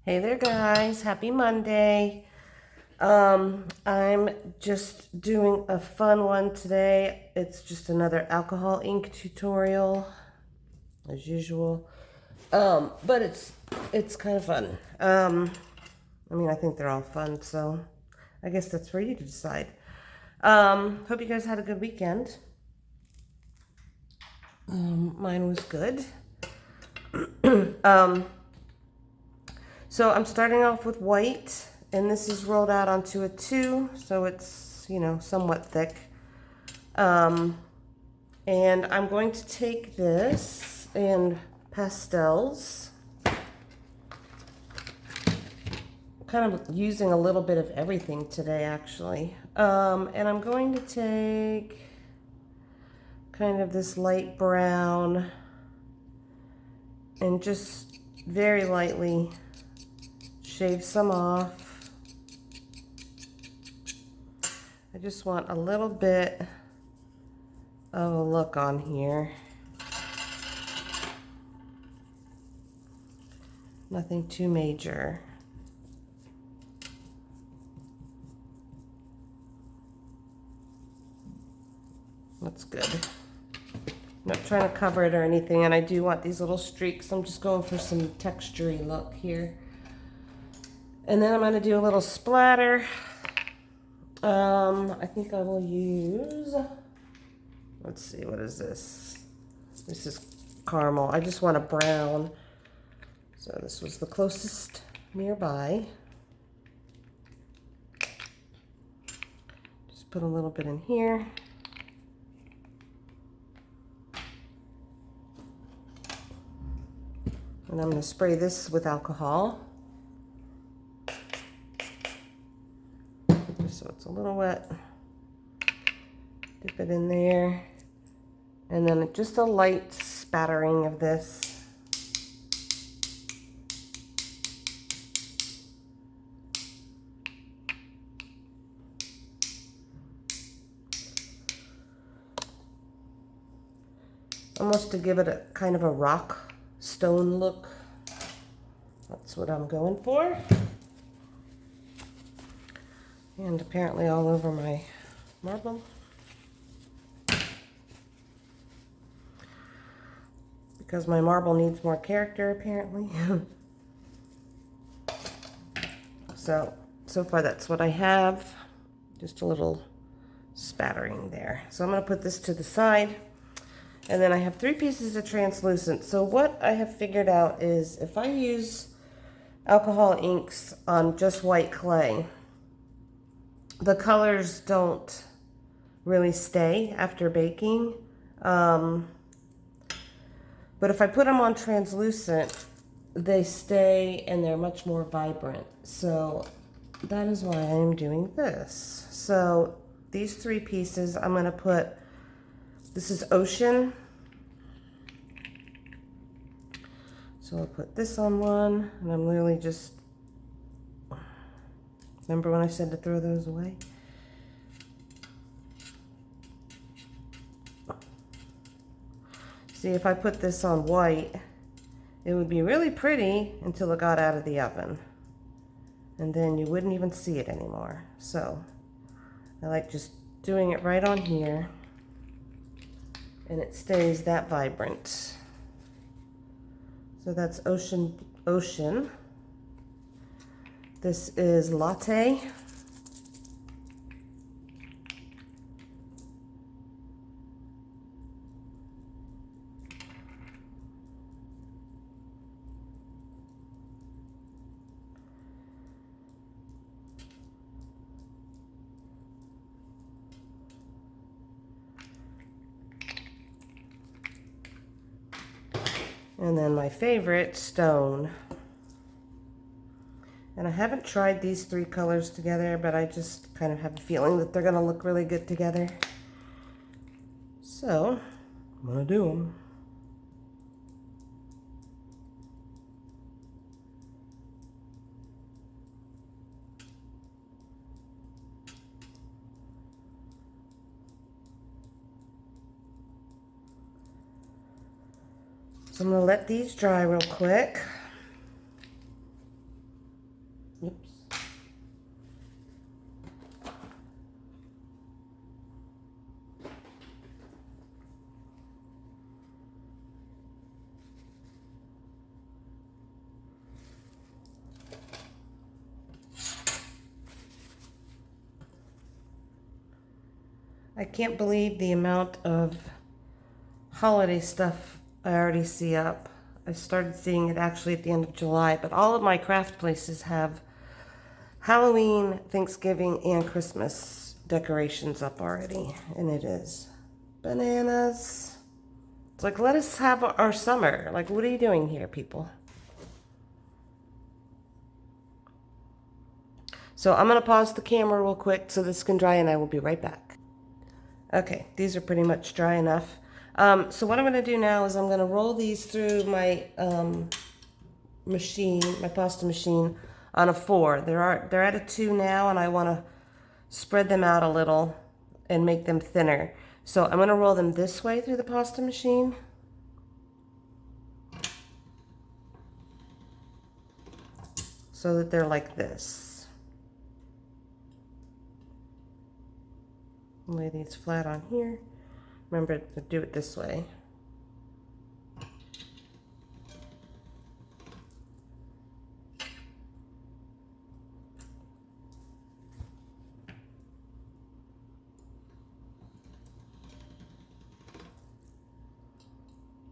Hey there, guys. Happy Monday. I'm just doing a fun one today. It's just another alcohol ink tutorial, as usual. But it's kind of fun. I think they're all fun, so I guess that's for you to decide. Hope you guys had a good weekend. Mine was good. So I'm starting off with white, and this is rolled out onto a 2, so it's, somewhat thick. And I'm going to take this in pastels, kind of using a little bit of everything today, actually. And I'm going to take kind of this light brown and just very lightly shave some off. I just want a little bit of a look on here. Nothing too major. That's good. I'm not trying to cover it or anything, and I do want these little streaks. I'm just going for some textury look here. And then I'm going to do a little splatter. I think I will use, let's see, what is this? This is caramel. I just want a brown. So this was the closest nearby. Just put a little bit in here. And I'm going to spray this with alcohol. So it's a little wet. Dip it in there. And then just a light spattering of this. Almost to give it a kind of a rock stone look. That's what I'm going for. And apparently all over my marble. Because my marble needs more character, apparently. So far that's what I have. Just a little spattering there. So I'm going to put this to the side. And then I have 3 pieces of translucent. So what I have figured out is if I use alcohol inks on just white clay, the colors don't really stay after baking. But if I put them on translucent, they stay and they're much more vibrant. So that is why I'm doing this. So these 3 pieces, I'm going to put, this is Ocean. So I'll put this on one, and I'm literally just, remember when I said to throw those away? See, if I put this on white, it would be really pretty until it got out of the oven. And then you wouldn't even see it anymore. So I like just doing it right on here, and it stays that vibrant. So that's Ocean. This is Latte. And then my favorite, Stone. And I haven't tried these 3 colors together, but I just kind of have a feeling that they're going to look really good together. So, I'm going to do them. So I'm going to let these dry real quick. Oops. I can't believe the amount of holiday stuff I already see up. I started seeing it actually at the end of July, but all of my craft places have Halloween, Thanksgiving, and Christmas decorations up already, and it is bananas. It's like, let us have our summer. Like, what are you doing here, people? So I'm gonna pause the camera real quick so this can dry, and I will be right back. Okay, these are pretty much dry enough. So what I'm gonna do now is I'm gonna roll these through my machine, my pasta machine, on a 4. They're at a 2 now, and I want to spread them out a little and make them thinner. So I'm going to roll them this way through the pasta machine. So that they're like this. Lay these flat on here. Remember to do it this way.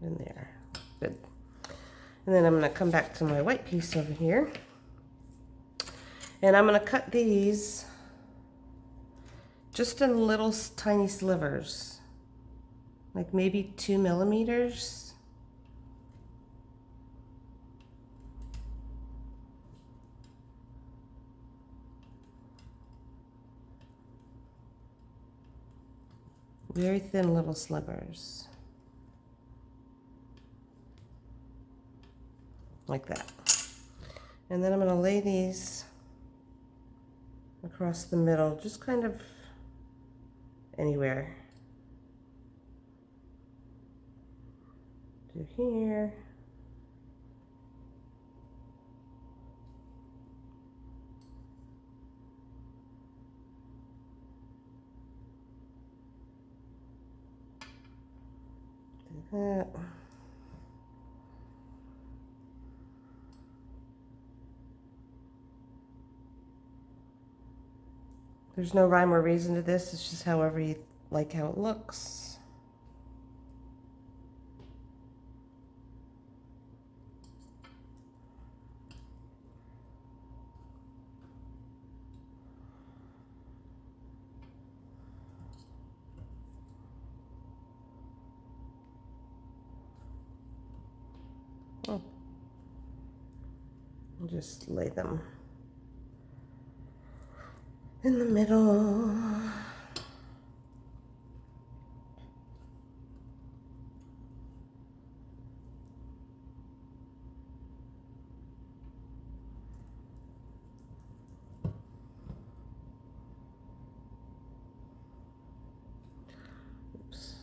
In there. Good. And then I'm going to come back to my white piece over here. And I'm going to cut these just in little tiny slivers. Like maybe 2 millimeters. Very thin little slivers. Like that. And then I'm going to lay these across the middle, just kind of anywhere. To here. Do that. There's no rhyme or reason to this, it's just however you like how it looks. Oh. I'll just lay them in the middle. Oops.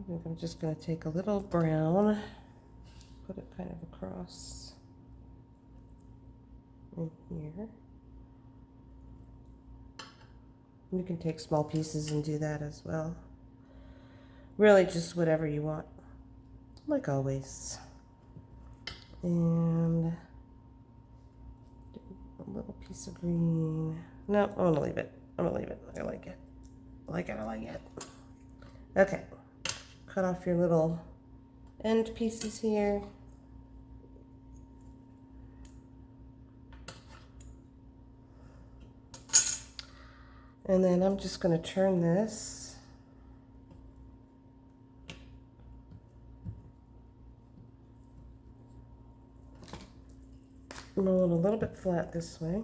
I think I'm just going to take a little brown, put it kind of across in here. You can take small pieces and do that as well. Really just whatever you want, like always. And a little piece of green. No, I'm gonna leave it. I'm gonna leave it. I like it. I like it. I like it. Okay. Cut off your little end pieces here. And then I'm just going to turn this roll it a little bit flat this way.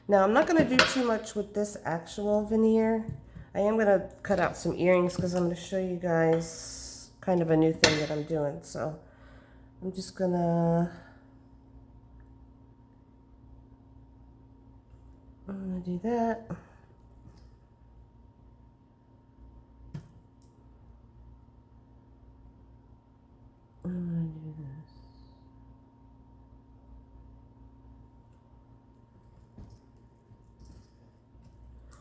Now I'm not going to do too much with this actual veneer. I am going to cut out some earrings because I'm going to show you guys kind of a new thing that I'm doing. So I'm just going to I'm gonna do that. I'm gonna do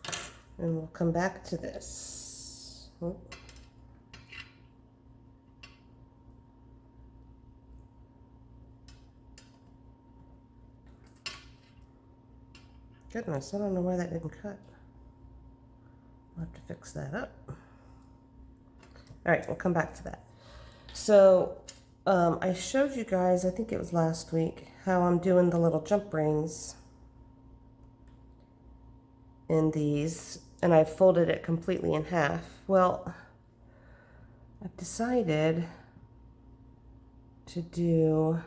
this. And we'll come back to this. Oop. Goodness, I don't know why that didn't cut. I'll have to fix that up. All right, we'll come back to that. So I showed you guys, I think it was last week, how I'm doing the little jump rings in these, and I folded it completely in half. Well, I've decided to do,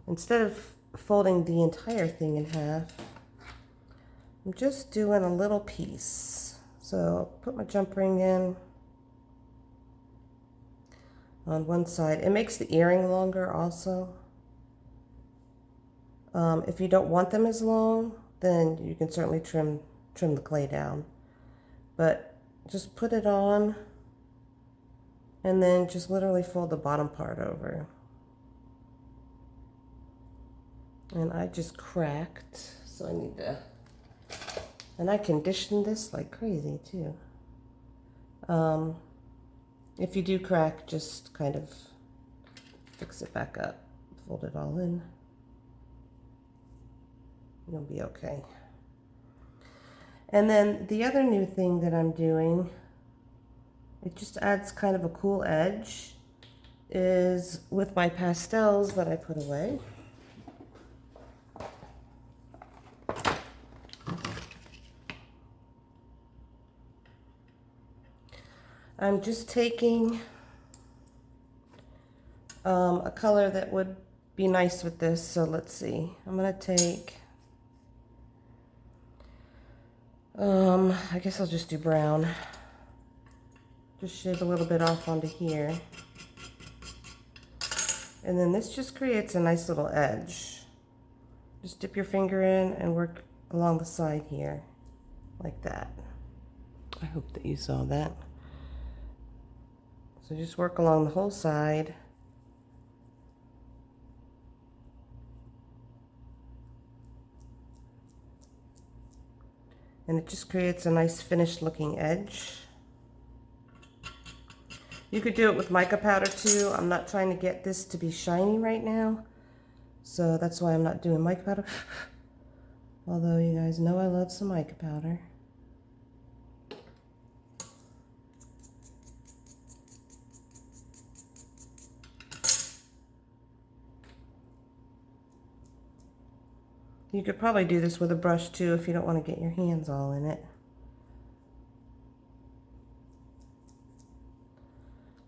instead of folding the entire thing in half, I'm just doing a little piece. So put my jump ring in on one side. It makes the earring longer also. If you don't want them as long, then you can certainly trim the clay down. But just put it on and then just literally fold the bottom part over. And I just cracked, so I need to, and I conditioned this like crazy too. If you do crack, just kind of fix it back up, fold it all in. You'll be okay. And then the other new thing that I'm doing, it just adds kind of a cool edge, is with my pastels that I put away. I'm just taking a color that would be nice with this. So let's see. I'm going to take, I guess I'll just do brown. Just shave a little bit off onto here. And then this just creates a nice little edge. Just dip your finger in and work along the side here, like that. I hope that you saw that. So just work along the whole side. And it just creates a nice finished looking edge. You could do it with mica powder too. I'm not trying to get this to be shiny right now, so that's why I'm not doing mica powder. Although you guys know I love some mica powder. You could probably do this with a brush too if you don't want to get your hands all in it.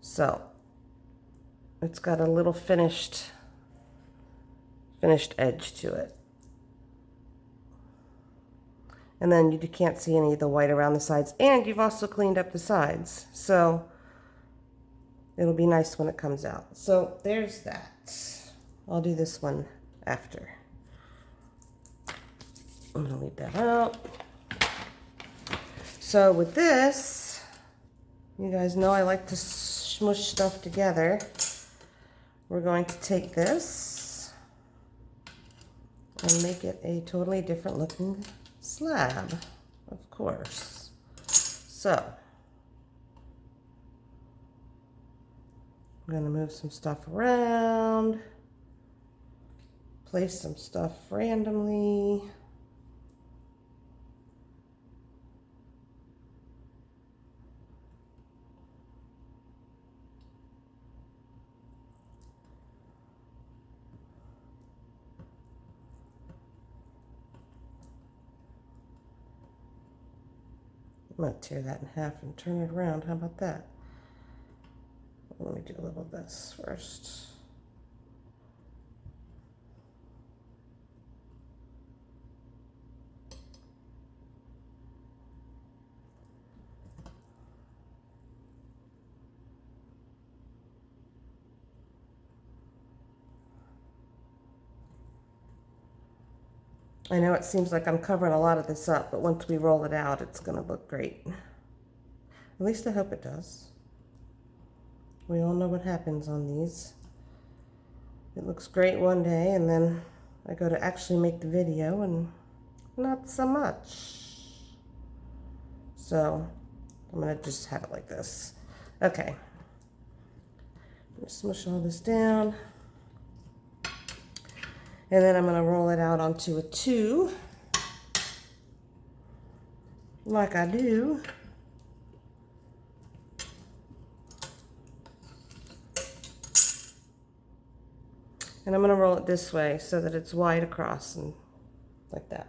So it's got a little finished edge to it. And then you can't see any of the white around the sides, and you've also cleaned up the sides. So it'll be nice when it comes out. So there's that. I'll do this one after. I'm gonna leave that out. So with this, you guys know I like to smush stuff together. We're going to take this and make it a totally different looking slab, of course. So I'm gonna move some stuff around, place some stuff randomly. I'm going to tear that in half and turn it around. How about that? Let me do a little of this first. I know it seems like I'm covering a lot of this up, but once we roll it out, it's going to look great. At least I hope it does. We all know what happens on these. It looks great one day, and then I go to actually make the video, and not so much. So I'm going to just have it like this. Okay. Smush all this down. And then I'm going to roll it out onto a 2. Like I do. And I'm going to roll it this way so that it's wide across and like that.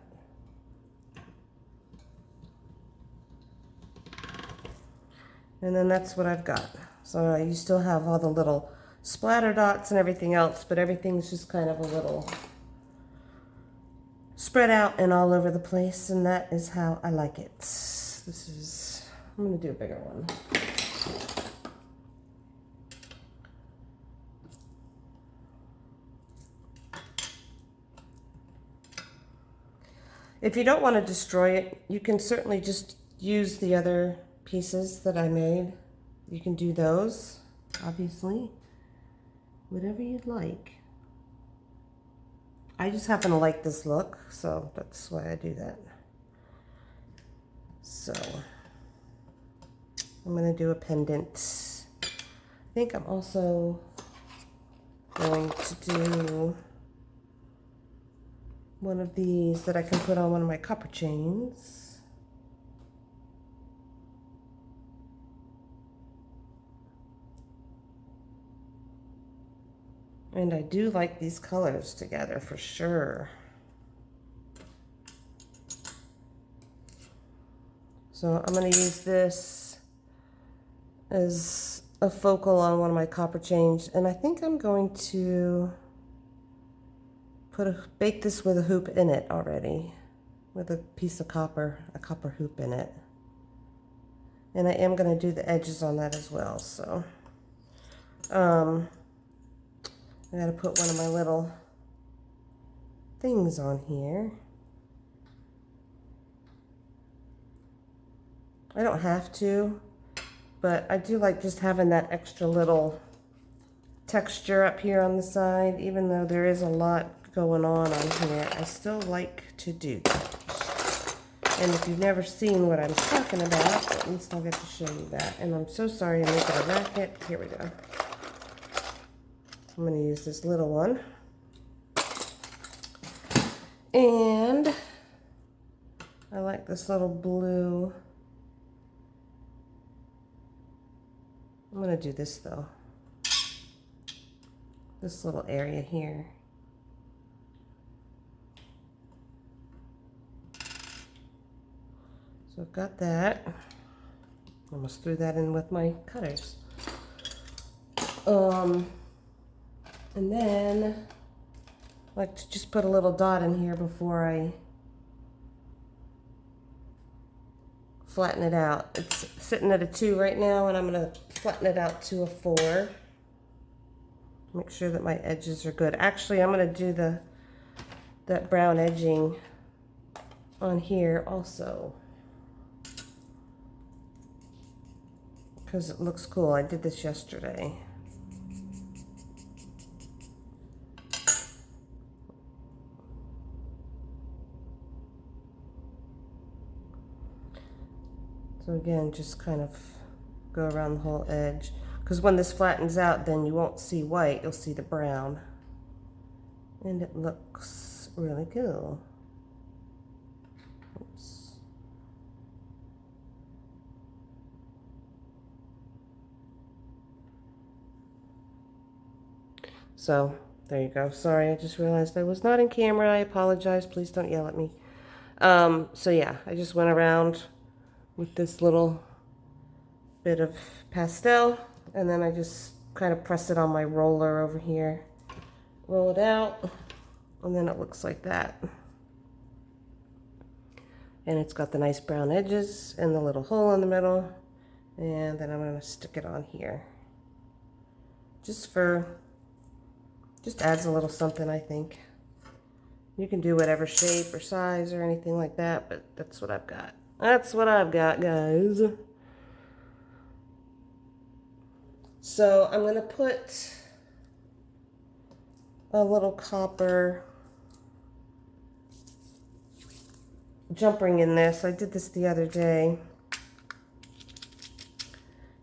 And then that's what I've got. So you still have all the little splatter dots and everything else, but everything's just kind of a little spread out and all over the place, and that is how I like it. I'm going to do a bigger one. If you don't want to destroy it, you can certainly just use the other pieces that I made. You can do those, obviously, whatever you'd like. I just happen to like this look, so that's why I do that. So I'm going to do a pendant. I think I'm also going to do one of these that I can put on one of my copper chains. And I do like these colors together for sure. So I'm going to use this as a focal on one of my copper chains, and I think I'm going to bake this with a hoop in it already, with a piece of copper, a copper hoop in it. And I am going to do the edges on that as well. So I got to put one of my little things on here. I don't have to, but I do like just having that extra little texture up here on the side. Even though there is a lot going on here, I still like to do that. And if you've never seen what I'm talking about, at least I'll get to show you that. And I'm so sorry I'm making a racket. Here we go. I'm going to use this little one. And I like this little blue. I'm going to do this though. This little area here. So I've got that. I almost threw that in with my cutters. And then I like to just put a little dot in here before I flatten it out. It's sitting at a 2 right now, and I'm going to flatten it out to a 4. Make sure that my edges are good. Actually, I'm going to do that brown edging on here also, because it looks cool. I did this yesterday. So again, just kind of go around the whole edge, because when this flattens out, then you won't see white, you'll see the brown. And it looks really cool. Oops. So there you go. Sorry, I just realized I was not in camera. I apologize. Please don't yell at me. So yeah, I just went around with this little bit of pastel, and then I just kind of press it on my roller over here, roll it out, and then it looks like that. And it's got the nice brown edges and the little hole in the middle, and then I'm going to stick it on here. Just adds a little something, I think. You can do whatever shape or size or anything like that, but that's what I've got. That's what I've got, guys. So I'm going to put a little copper jump ring in this. I did this the other day.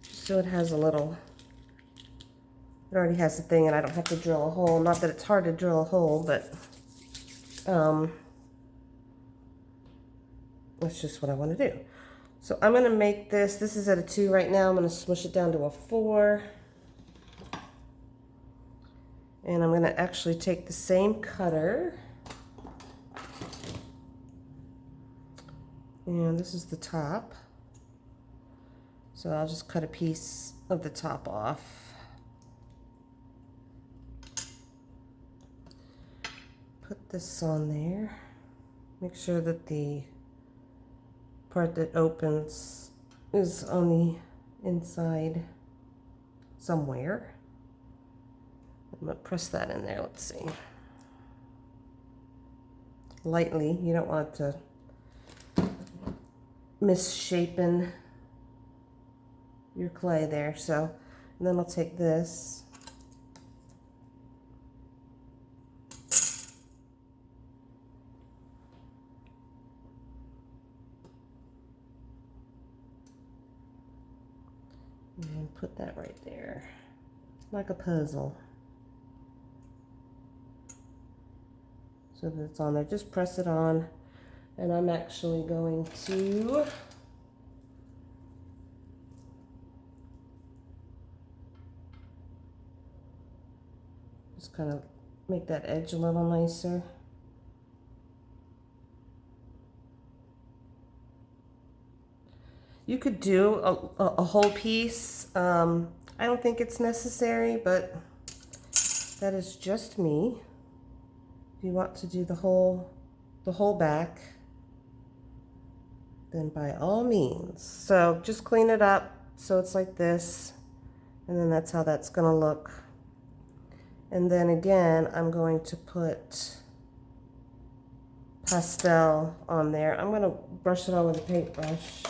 Just so it has a little, it already has the thing and I don't have to drill a hole. Not that it's hard to drill a hole, but that's just what I want to do. So I'm going to make this, this is at a 2 right now. I'm going to smush it down to a 4. And I'm going to actually take the same cutter. And this is the top. So I'll just cut a piece of the top off. Put this on there. Make sure that the part that opens is on the inside somewhere. I'm going to press that in there. Let's see. Lightly. You don't want it to misshapen your clay there. So, and then I'll take this. And put that right there. Like a puzzle. So that it's on there. Just press it on. And I'm actually going to just kind of make that edge a little nicer. You could do a whole piece. I don't think it's necessary, but that is just me. If you want to do the whole back, then by all means. So just clean it up so it's like this, and then that's how that's going to look. And then again, I'm going to put pastel on there. I'm going to brush it on with a paintbrush.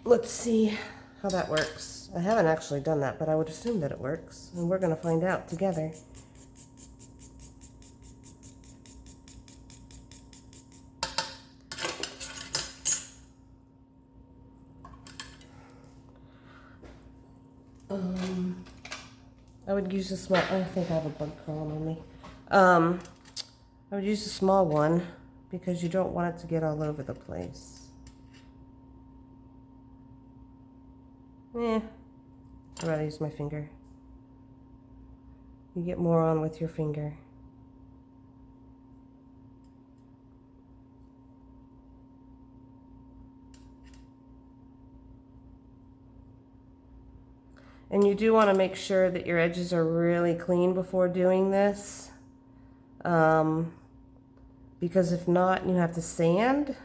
Let's see how that works. I haven't actually done that, but I would assume that it works, and we're going to find out together. I would use a small, I think I have a bug crawling on me. I would use a small one because you don't want it to get all over the place. I'd rather use my finger. You get more on with your finger. And you do want to make sure that your edges are really clean before doing this. Because if not, and you have to sand,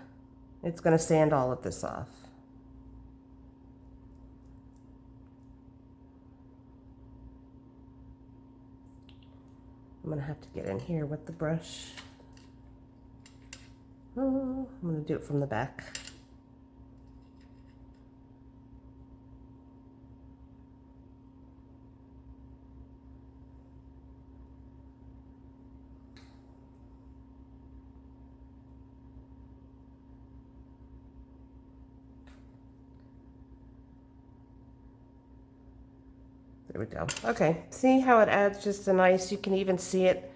it's going to sand all of this off. I'm going to have to get in here with the brush. Oh, I'm going to do it from the back. There we go. Okay, see how it adds just a nice, you can even see it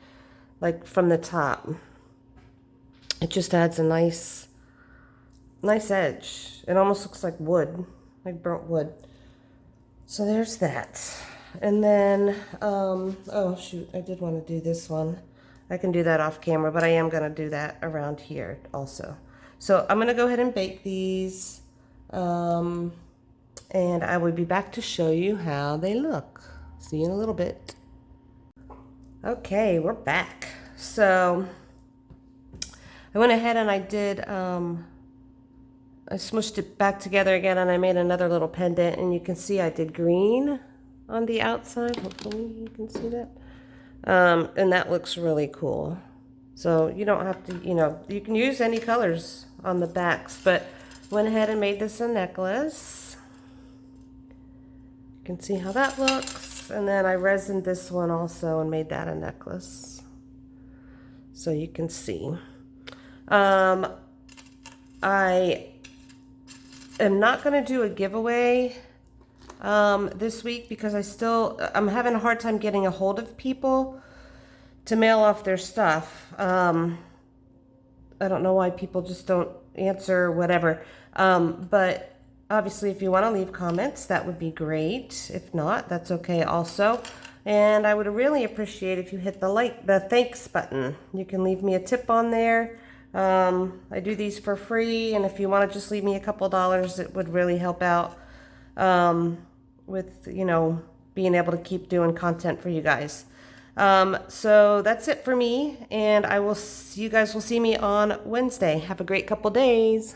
like from the top. It just adds a nice edge. It almost looks like wood, like burnt wood. So there's that. And then, oh shoot, I did want to do this one. I can do that off camera, but I am going to do that around here also. So I'm going to go ahead and bake these. And I will be back to show you how they look. See you in a little bit. Okay, we're back. So I went ahead and I did, I smushed it back together again and I made another little pendant, and you can see I did green on the outside. Hopefully you can see that. And that looks really cool. So you don't have to, you know, you can use any colors on the backs, but went ahead and made this a necklace. You can see how that looks. And then I resined this one also and made that a necklace. So you can see. I am not going to do a giveaway this week because I'm having a hard time getting a hold of people to mail off their stuff. I don't know why people just don't answer or whatever. But obviously if you want to leave comments, that would be great. If not, that's okay also. And I would really appreciate if you hit the thanks button. You can leave me a tip on there. I do these for free, and if you want to just leave me a couple dollars, it would really help out with, you know, being able to keep doing content for you guys. So that's it for me, and you guys will see me on Wednesday. Have a great couple days.